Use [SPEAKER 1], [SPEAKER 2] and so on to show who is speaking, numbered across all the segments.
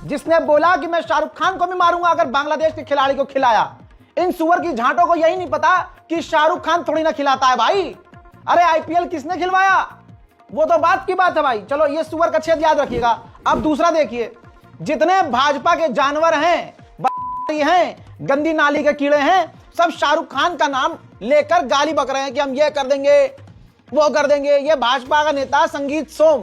[SPEAKER 1] जिसने बोला कि मैं शाहरुख खान को भी मारूंगा अगर बांग्लादेश के खिलाड़ी को खिलाया। इन सुअर की झांटों को यही नहीं पता कि शाहरुख खान थोड़ी ना खिलाता है भाई। अरे आईपीएल किसने खिलवाया, वो तो बात की बात है भाई। चलो ये सुअर का छेद याद रखिएगा। अब दूसरा देखिए, जितने भाजपा के जानवर हैं, गंदी नाली के कीड़े हैं, सब शाहरुख खान का नाम लेकर गाली बक रहे हैं कि हम ये कर देंगे वो कर देंगे। ये भाजपा का नेता संगीत सोम,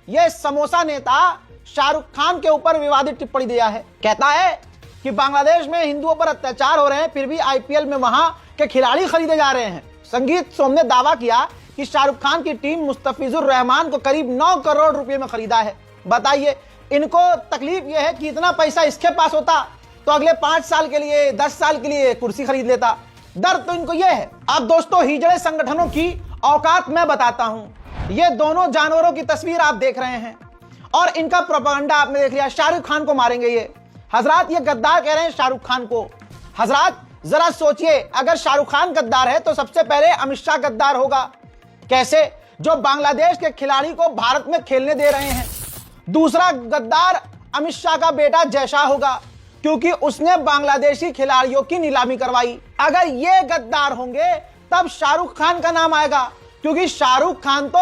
[SPEAKER 1] ये समोसा नेता शाहरुख खान के ऊपर विवादित टिप्पणी दिया है। कहता है कि बांग्लादेश में हिंदुओं पर अत्याचार हो रहे हैं, फिर भी आईपीएल में वहां के खिलाड़ी खरीदे जा रहे हैं। संगीत सोम ने दावा किया कि शाहरुख खान की टीम मुस्तफिजुर रहमान को करीब 9 करोड़ रुपए में खरीदा है। बताइए, इनको तकलीफ यह है कि इतना पैसा इसके पास होता तो अगले 5 साल के लिए 10 साल के लिए कुर्सी खरीद लेता। दर्द तो इनको यह है। अब दोस्तों, हिजड़े संगठनों की औकात मैं बताता हूं। ये दोनों जानवरों की तस्वीर आप देख रहे हैं और इनका प्रोपेगेंडा आपने देख लिया। शाहरुख खान को मारेंगे ये। हजरात, ये गद्दार कह रहे हैं शाहरुख खान को। हजरात जरा सोचिए, अगर शाहरुख खान गद्दार है तो सबसे पहले अमित शाह गद्दार होगा। कैसे? जो बांग्लादेश के खिलाड़ी को भारत में खेलने दे रहे हैं। दूसरा गद्दार अमित शाह का बेटा जयशाह होगा, क्योंकि उसने बांग्लादेशी खिलाड़ियों की नीलामी करवाई। अगर ये गद्दार होंगे तब शाहरुख खान का नाम आएगा, क्योंकि शाहरुख खान तो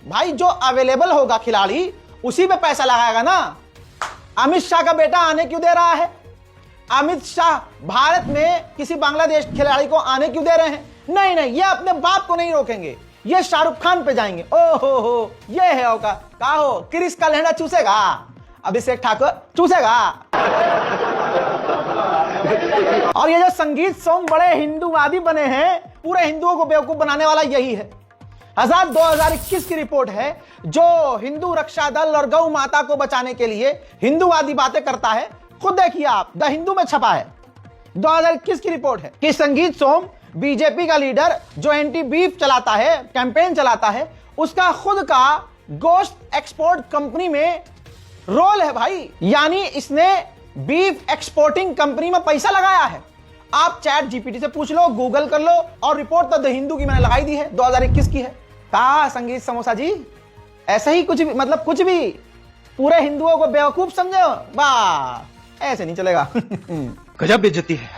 [SPEAKER 1] भाई जो अवेलेबल होगा खिलाड़ी उसी पे पैसा लगाएगा ना। अमित शाह का बेटा आने क्यों दे रहा है? अमित शाह भारत में किसी बांग्लादेश खिलाड़ी को आने क्यों दे रहे हैं? नहीं नहीं, ये अपने बाप को नहीं रोकेंगे, ये शाहरुख खान पे जाएंगे। ओहो हो, ये है औकात। का हो, क्रिस का लहंगा चूसेगा, अभिषेक ठाकुर चूसेगा। और ये जो संगीत सोम बड़े हिंदूवादी बने हैं, पूरे हिंदुओं को बेवकूफ बनाने वाला यही है। 2021 की रिपोर्ट है, जो हिंदू रक्षा दल और गौ माता को बचाने के लिए हिंदूवादी बातें करता है। खुद देखिए आप, द हिंदू में छपा है। 2021 की रिपोर्ट है कि संगीत सोम बीजेपी का लीडर जो एंटी बीफ चलाता है, कैंपेन चलाता है, उसका खुद का गोश्त एक्सपोर्ट कंपनी में रोल है भाई। यानी इसने बीफ एक्सपोर्टिंग कंपनी में पैसा लगाया है। आप चैट जीपीटी से पूछ लो, गूगल कर लो, और रिपोर्ट तो द हिंदू की मैंने लगाई दी है, 2021 की है। कहा संगीत समोसा जी, ऐसे ही कुछ भी, मतलब कुछ भी पूरे हिंदुओं को बेवकूफ समझो, वाह, ऐसे नहीं चलेगा।
[SPEAKER 2] गजब बेइज्जती है।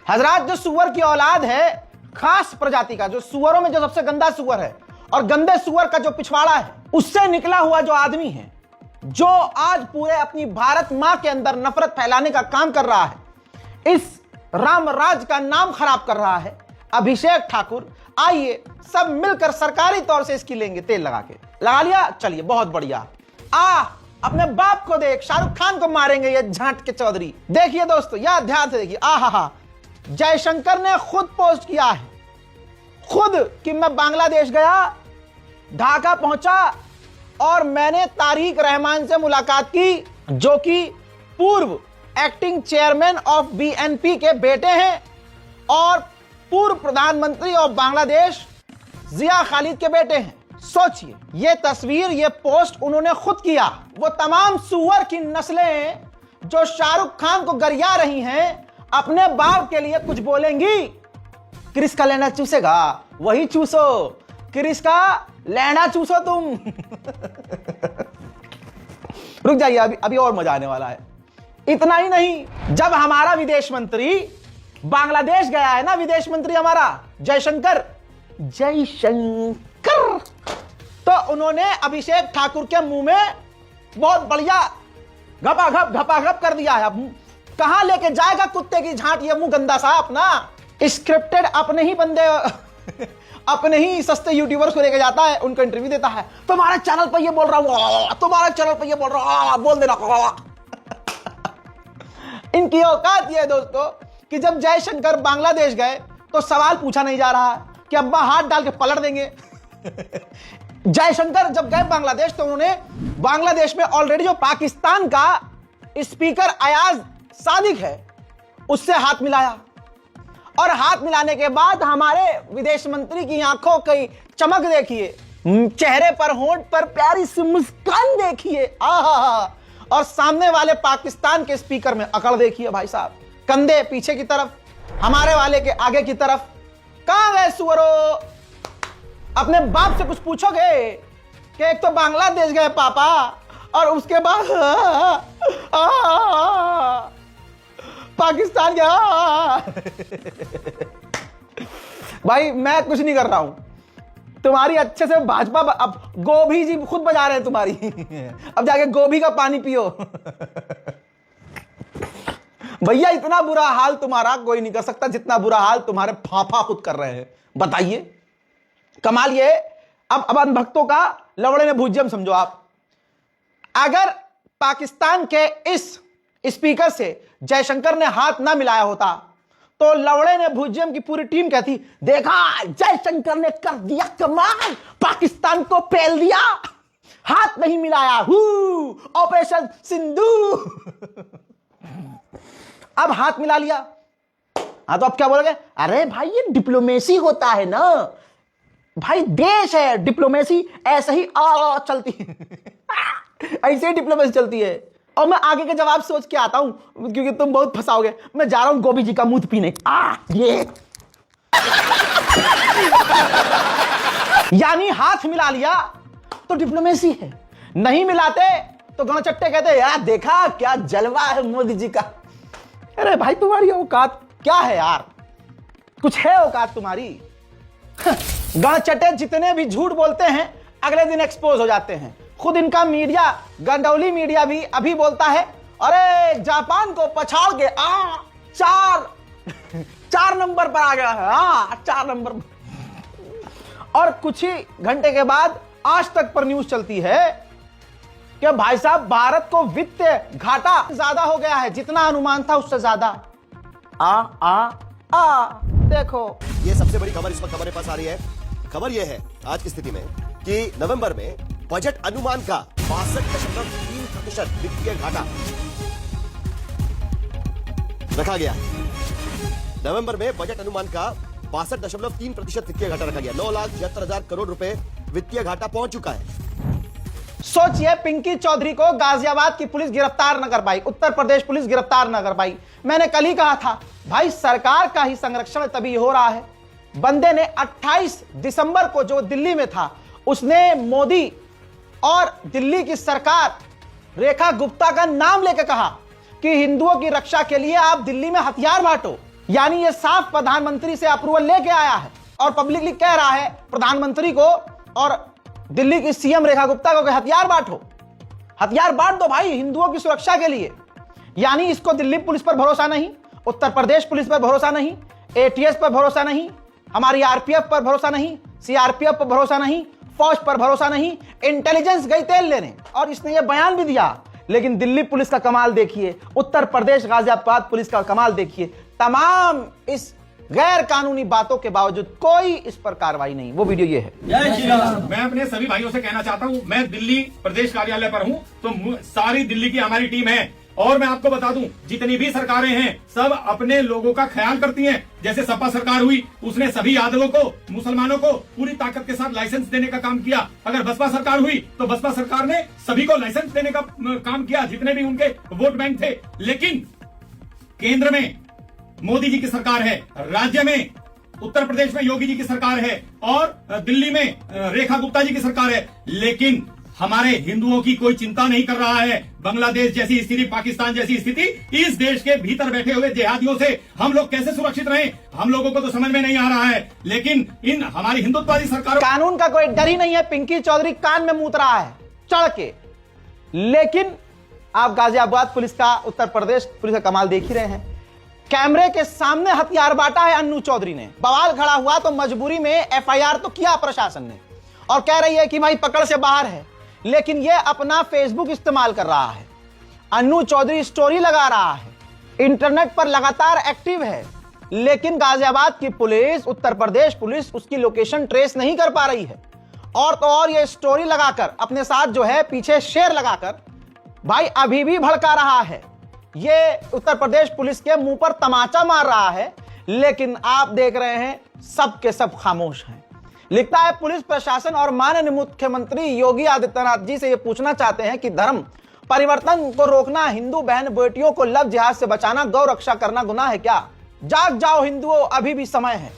[SPEAKER 1] हजरात, जो सुअर की औलाद है, खास प्रजाति का, जो सुअरों में जो सबसे गंदा सुअर है और गंदे सुअर का जो पिछवाड़ा है, उससे निकला हुआ जो आदमी है, जो आज पूरे अपनी भारत मां के अंदर नफरत फैलाने का काम कर रहा है, इस रामराज का नाम खराब कर रहा है, अभिषेक ठाकुर। आइए सब मिलकर सरकारी तौर से इसकी लेंगे, तेल लगा के। लगा लिया? चलिए, बहुत बढ़िया। अपने बाप को देख, शाहरुख खान को मारेंगे ये झांट के चौधरी। देखिए दोस्तों, यह ध्यान से देखिए। हा, जयशंकर ने खुद पोस्ट किया है, खुद, कि मैं बांग्लादेश गया, ढाका पहुंचा और मैंने तारिक रहमान से मुलाकात की, जो कि पूर्व एक्टिंग चेयरमैन ऑफ बीएनपी के बेटे हैं और पूर्व प्रधानमंत्री ऑफ बांग्लादेश जिया खालिद के बेटे हैं। सोचिए, ये तस्वीर, ये पोस्ट उन्होंने खुद किया। वो तमाम सुअर की नस्लें जो शाहरुख खान को गरिया रही हैं, अपने बाप के लिए कुछ बोलेंगी। क्रिस का लहंगा चूसेगा, वही चूसो, क्रिस का लहंगा चूसो तुम। रुक जाइए, अभी और मजा आने वाला है। इतना ही नहीं, जब हमारा विदेश मंत्री बांग्लादेश गया है ना, विदेश मंत्री हमारा जयशंकर, तो उन्होंने अभिषेक ठाकुर के मुंह में बहुत बढ़िया घपाघप कर दिया है। कहां लेके जाएगा कुत्ते की झांट ये मुंह गंदा सा अपना। स्क्रिप्टेड अपने ही बंदे अपने ही सस्ते यूट्यूबर्स को लेके जाता है, उनको इंटरव्यू देता है। तुम्हारे चैनल पर ये बोल रहा हूं, तुम्हारे चैनल पर ये बोल रहा हूं, बोल देना। इनकी औकात ये है दोस्तों कि जब जयशंकर बांग्लादेश गए तो सवाल पूछा नहीं जा रहा कि अब्बा हाथ डाल के पलट देंगे। जयशंकर जब गए बांग्लादेश तो उन्होंने बांग्लादेश में ऑलरेडी जो पाकिस्तान का स्पीकर अयाज सादिक है उससे हाथ मिलाया, और हाथ मिलाने के बाद हमारे विदेश मंत्री की आंखों की चमक देखिए, चेहरे पर, होंठ पर प्यारी सी मुस्कान देखिए, आहा, और सामने वाले पाकिस्तान के स्पीकर में अकड़ देखिए भाई साहब, कंधे पीछे की तरफ, हमारे वाले के आगे की तरफ। कहां गए सुअरो? अपने बाप से कुछ पूछोगे कि एक तो बांग्लादेश गए पापा और उसके बाद पाकिस्तान क्या। भाई मैं कुछ नहीं कर रहा हूं, तुम्हारी अच्छे से भाजपा, अब गोभी जी खुद बजा रहे हैं तुम्हारी। अब जाके गोभी का पानी पियो। भैया इतना बुरा हाल तुम्हारा कोई नहीं कर सकता जितना बुरा हाल तुम्हारे फाफा खुद कर रहे हैं। बताइए कमाल ये। अब अनभक्तों का लवड़े ने भुजियम समझो आप। अगर पाकिस्तान के इस स्पीकर से जयशंकर ने हाथ ना मिलाया होता तो लवड़े ने भुजियम की पूरी टीम कहती, देखा जयशंकर ने कर दिया कमाल, पाकिस्तान को पेल दिया, हाथ नहीं मिलाया, ऑपरेशन सिंधु। अब हाथ मिला लिया, हाँ तो अब क्या बोलोगे, अरे भाई ये डिप्लोमेसी होता है ना भाई, देश है, डिप्लोमेसी ऐसे ही चलती है। ऐसे ही डिप्लोमेसी चलती है। और मैं आगे का जवाब सोच के आता हूं क्योंकि तुम बहुत फंसाओगे। मैं जा रहा हूं गोभी जी का मुंह पीने। ये यानी हाथ मिला लिया तो डिप्लोमेसी है, नहीं मिलाते तो गणचट्टे कहते यार देखा क्या जलवा है मोदी जी का। अरे भाई तुम्हारी औकात क्या है यार, कुछ है औकात तुम्हारी। गणचट्टे जितने भी झूठ बोलते हैं अगले दिन एक्सपोज हो जाते हैं। खुद इनका मीडिया, गंडौली मीडिया भी अभी बोलता है अरे जापान को पछाड़ के चार नंबर पर आ गया है, 4 नंबर। और कुछ ही घंटे के बाद आज तक पर न्यूज चलती है कि भाई साहब भारत को वित्तीय घाटा ज्यादा हो गया है, जितना अनुमान था उससे ज्यादा। देखो
[SPEAKER 3] ये सबसे बड़ी खबर इस वक्त हमारे पास आ रही है। खबर यह है आज की स्थिति में कि नवंबर में बजट अनुमान का 62.3% वित्तीय घाटा रखा गया। नवंबर में बजट अनुमान का 62.3% वित्तीय घाटा रखा गया। 9,76,000 करोड़ रुपए वित्तीय घाटा पहुंच चुका है।
[SPEAKER 1] सोचिए पिंकी चौधरी को गाजियाबाद की पुलिस गिरफ्तार न कर पाई, उत्तर प्रदेश पुलिस गिरफ्तार न कर पाई। मैंने कल ही कहा था भाई सरकार का ही संरक्षण तभी हो रहा है। बंदे ने 28 दिसंबर को जो दिल्ली में था उसने मोदी और दिल्ली की सरकार रेखा गुप्ता का नाम लेकर कहा कि हिंदुओं की रक्षा के लिए आप दिल्ली में हथियार बांटो। यानी ये साफ प्रधानमंत्री से अप्रूवल लेके आया है और पब्लिकली कह रहा है प्रधानमंत्री को और दिल्ली की सीएम रेखा गुप्ता को कि हथियार बांटो, हथियार बांट दो भाई हिंदुओं की सुरक्षा के लिए। यानी इसको दिल्ली पुलिस पर भरोसा नहीं, उत्तर प्रदेश पुलिस पर भरोसा नहीं, एटीएस पर भरोसा नहीं, हमारी आरपीएफ पर भरोसा नहीं, सीआरपीएफ पर भरोसा नहीं, फौज पर भरोसा नहीं, इंटेलिजेंस गई तेल लेने। और इसने यह बयान भी दिया। लेकिन दिल्ली पुलिस का कमाल देखिए, उत्तर प्रदेश गाजियाबाद पुलिस का कमाल देखिए, तमाम इस गैर कानूनी बातों के बावजूद कोई इस पर कार्रवाई नहीं। वो वीडियो ये है।
[SPEAKER 4] मैं अपने सभी भाइयों से कहना चाहता हूं, मैं दिल्ली प्रदेश कार्यालय पर हूं तो सारी दिल्ली की हमारी टीम है। और मैं आपको बता दूं जितनी भी सरकारें हैं सब अपने लोगों का ख्याल करती हैं। जैसे सपा सरकार हुई उसने सभी यादवों को, मुसलमानों को पूरी ताकत के साथ लाइसेंस देने का काम किया। अगर बसपा सरकार हुई तो बसपा सरकार ने सभी को लाइसेंस देने का काम किया जितने भी उनके वोट बैंक थे। लेकिन केंद्र में मोदी जी की सरकार है, राज्य में उत्तर प्रदेश में योगी जी की सरकार है और दिल्ली में रेखा गुप्ता जी की सरकार है। लेकिन हमारे हिंदुओं की कोई चिंता नहीं कर रहा है। बांग्लादेश जैसी स्थिति, पाकिस्तान जैसी स्थिति, इस देश के भीतर बैठे हुए जिहादियों से हम लोग कैसे सुरक्षित रहें, हम लोगों को तो समझ में नहीं आ रहा है। लेकिन इन हमारी हिंदुत्ववादी सरकारों,
[SPEAKER 1] कानून का कोई डर ही नहीं है। पिंकी चौधरी कान में मूत रहा है चढ़ के। लेकिन आप गाजियाबाद पुलिस का, उत्तर प्रदेश पुलिस का कमाल देख ही रहे हैं। कैमरे के सामने हथियार बांटा है अन्नू चौधरी ने। बवाल खड़ा हुआ तो मजबूरी में एफआईआर तो किया प्रशासन ने और कह रही है कि भाई पकड़ से बाहर है। लेकिन यह अपना फेसबुक इस्तेमाल कर रहा है, अन्नू चौधरी स्टोरी लगा रहा है, इंटरनेट पर लगातार एक्टिव है। लेकिन गाजियाबाद की पुलिस, उत्तर प्रदेश पुलिस उसकी लोकेशन ट्रेस नहीं कर पा रही है। और तो और ये स्टोरी लगाकर अपने साथ जो है पीछे शेर लगाकर भाई अभी भी भड़का रहा है। ये उत्तर प्रदेश पुलिस के मुंह पर तमाचा मार रहा है। लेकिन आप देख रहे हैं सब के सब खामोश हैं। लिखता है पुलिस प्रशासन और माननीय मुख्यमंत्री योगी आदित्यनाथ जी से ये पूछना चाहते हैं कि धर्म परिवर्तन को रोकना, हिंदू बहन बेटियों को लव जिहाद से बचाना, गौ रक्षा करना गुनाह है क्या? जाग जाओ हिंदुओं, अभी भी समय है।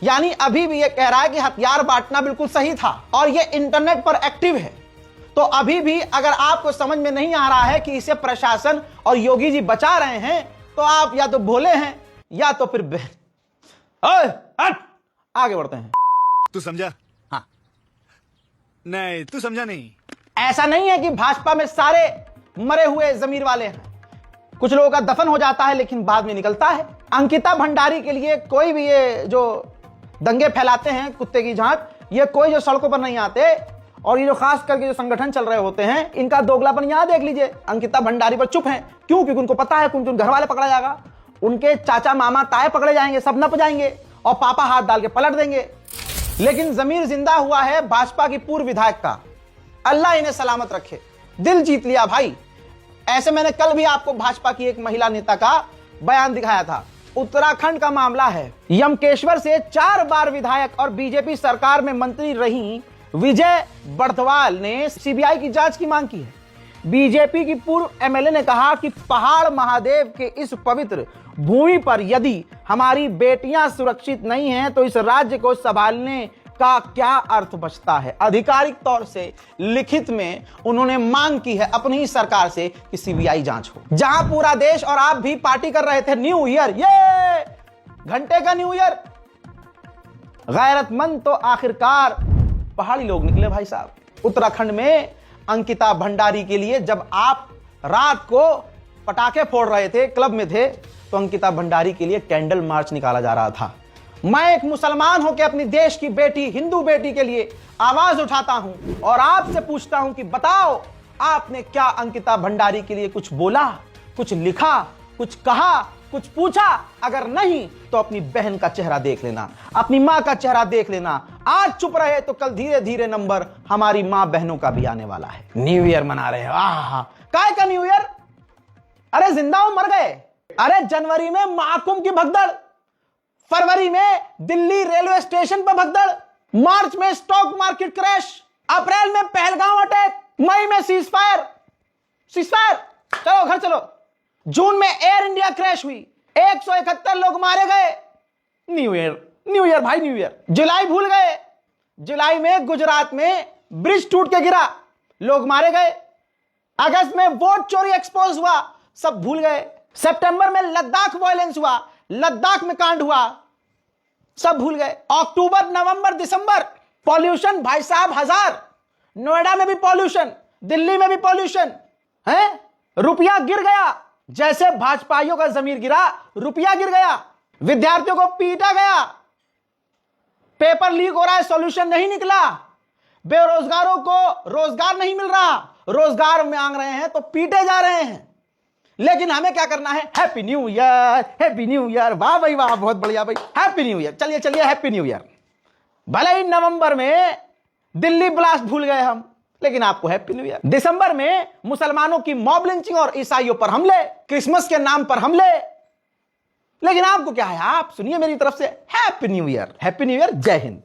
[SPEAKER 1] यानी अभी भी ये कह रहा है कि हथियार बांटना बिल्कुल सही था और ये इंटरनेट पर एक्टिव है। तो अभी भी अगर आपको समझ में नहीं आ रहा है कि इसे प्रशासन और योगी जी बचा रहे हैं तो आप या तो भोले हैं या तो फिर ओए, हट! आगे बढ़ते हैं।
[SPEAKER 5] तू समझा? हाँ। नहीं, तू समझा नहीं।
[SPEAKER 1] ऐसा नहीं है कि भाजपा में सारे मरे हुए जमीर वाले हैं। कुछ लोगों का दफन हो जाता है लेकिन बाद में निकलता है। अंकिता भंडारी के लिए कोई भी ये जो दंगे फैलाते हैं कुत्ते की झांक, ये कोई जो सड़कों पर नहीं आते और ये जो खास करके जो संगठन चल रहे होते हैं, इनका दोगलापन यहां देख लीजिए। अंकिता भंडारी पर चुप हैं। क्यों? क्योंकि उनको पता है कि उनके घर वाले पकड़ा जाएगा, उनके चाचा मामा ताए पकड़े जाएंगे, सब नप जाएंगे और पापा हाथ डाल के पलट देंगे। लेकिन जमीर जिंदा हुआ है भाजपा की पूर्व विधायक का। अल्लाह इन्हें सलामत रखे। दिल जीत लिया भाई। ऐसे मैंने कल भी आपको भाजपा की एक महिला नेता का बयान दिखाया था। उत्तराखंड का मामला है। यमकेश्वर से 4 बार विधायक और बीजेपी सरकार में मंत्री रही विजय बड़थवाल ने सीबीआई की जांच की मांग की है। बीजेपी की पूर्व एमएलए ने कहा कि पहाड़ महादेव के इस पवित्र भूमि पर यदि हमारी बेटियां सुरक्षित नहीं हैं तो इस राज्य को संभालने का क्या अर्थ बचता है। आधिकारिक तौर से लिखित में उन्होंने मांग की है अपनी ही सरकार से कि सीबीआई जांच हो। जहां पूरा देश और आप भी पार्टी कर रहे थे न्यू ईयर, ये घंटे का न्यू ईयर, गैरतमंद तो आखिरकार पहाड़ी लोग निकले भाई साहब। उत्तराखंड में अंकिता भंडारी के लिए जब आप रात को पटाखे फोड़ रहे थे, क्लब में थे, तो अंकिता भंडारी के लिए कैंडल मार्च निकाला जा रहा था। मैं एक मुसलमान होकर अपनी देश की बेटी, हिंदू बेटी के लिए आवाज उठाता हूं और आपसे पूछता हूं कि बताओ, आपने क्या अंकिता भंडारी के लिए कुछ बोला, कुछ लिखा, कुछ कहा, कुछ पूछा? अगर नहीं तो अपनी बहन का चेहरा देख लेना, अपनी मां का चेहरा देख लेना। आज चुप रहे तो कल धीरे धीरे नंबर हमारी मां बहनों का भी आने वाला है। न्यू ईयर मना रहे हो? काय का न्यू ईयर? अरे जिंदा हो, मर गए। अरे जनवरी में महाकुंभ की भगदड़, फरवरी में दिल्ली रेलवे स्टेशन पर भगदड़, मार्च में स्टॉक मार्केट क्रैश, अप्रैल में पहलगांव अटैक, मई में सीजफायर, चलो घर चलो। जून में एयर इंडिया क्रैश हुई, 171 लोग मारे गए। न्यू ईयर भाई, न्यू ईयर। जुलाई भूल गए। जुलाई में गुजरात में ब्रिज टूट के गिरा, लोग मारे गए। अगस्त में वोट चोरी एक्सपोज हुआ, सब भूल गए। सितंबर में लद्दाख वायलेंस हुआ, लद्दाख में कांड हुआ, सब भूल गए। अक्टूबर, नवंबर, दिसंबर पॉल्यूशन भाई साहब 1000। नोएडा में भी पॉल्यूशन, दिल्ली में भी पॉल्यूशन है। रुपया गिर गया, जैसे भाजपाइयों का जमीर गिरा, रुपया गिर गया। विद्यार्थियों को पीटा गया, पेपर लीक हो रहा है, सॉल्यूशन नहीं निकला। बेरोजगारों को रोजगार नहीं मिल रहा, रोजगार मांग रहे हैं तो पीटे जा रहे हैं। लेकिन हमें क्या करना है? Happy new year, happy new year. वाह भाई वाह, बहुत बढ़िया भाई, हैप्पी न्यू ईयर। चलिए चलिए, हैप्पी न्यू ईयर। भले ही नवंबर में दिल्ली ब्लास्ट भूल गए हम, लेकिन आपको हैप्पी न्यू ईयर। दिसंबर में मुसलमानों की मॉब लिंचिंग और ईसाइयों पर हमले, क्रिसमस के नाम पर हमले, लेकिन आपको क्या है? आप सुनिए मेरी तरफ से happy new year, happy new year. जय हिंद।